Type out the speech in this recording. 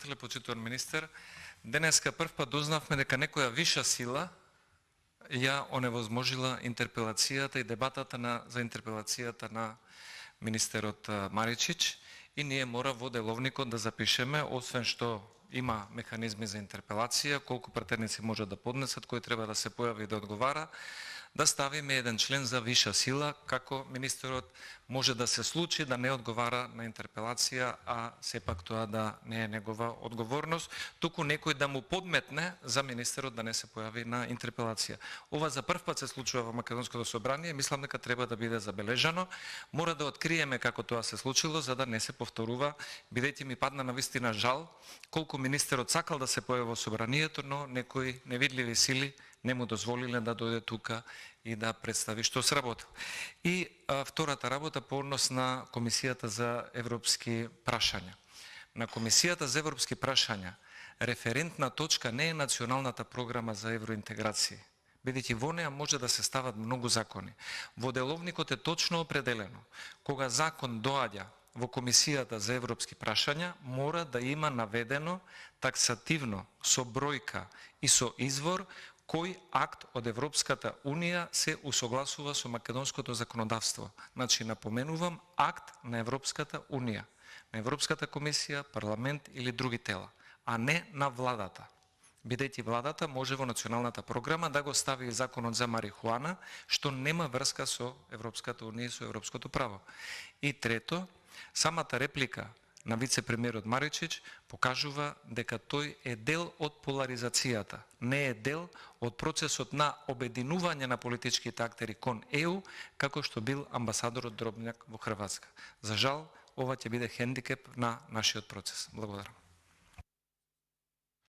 Почитуван министер, денеска прв пат дознавме дека некоја виша сила ја оневозможила интерпелацијата и дебатата за интерпелацијата на министерот Маричич и ние мора во деловникот да запишеме, освен што има механизми за интерпелација, колку претендници може да поднесат, кој треба да се појави и да одговара, да ставиме еден член за виша сила, како министерот може да се случи да не одговара на интерпелација, а сепак тоа да не е негова одговорност, туку некој да му подметне за министерот да не се појави на интерпелација. Ова за прв пат се случува во Македонското собрание, мислам дека треба да биде забележано. Мора да откриеме како тоа се случило, за да не се повторува, бидејќи ми падна на вистина жал колку министерот сакал да се појави во собранието, но некои невидливи сили не му дозволиле да дојде тука и да представи што сработил. И втората работа по однос на Комисијата за европски прашања. На Комисијата за европски прашања референтна точка не е националната програма за евроинтеграција, бидејќи во неа може да се стават многу закони. Во деловникот е точно определено, кога закон доаѓа во Комисијата за европски прашања, мора да има наведено таксативно со бројка и со извор кој акт од Европската Унија се усогласува со македонското законодавство. Значи, напоменувам, акт на Европската Унија, на Европската комисија, парламент или други тела, а не на владата. Бидејќи владата може во националната програма да го стави законот за марихуана, што нема врска со Европската Унија и со европското право. И трето, самата реплика на вице-премиерот Маричич покажува дека тој е дел од поларизацијата, не е дел од процесот на обединување на политичките актери кон ЕУ, како што бил амбасадорот Дробњак во Хрватска. За жал, ова ќе биде хендикеп на нашиот процес. Благодарам.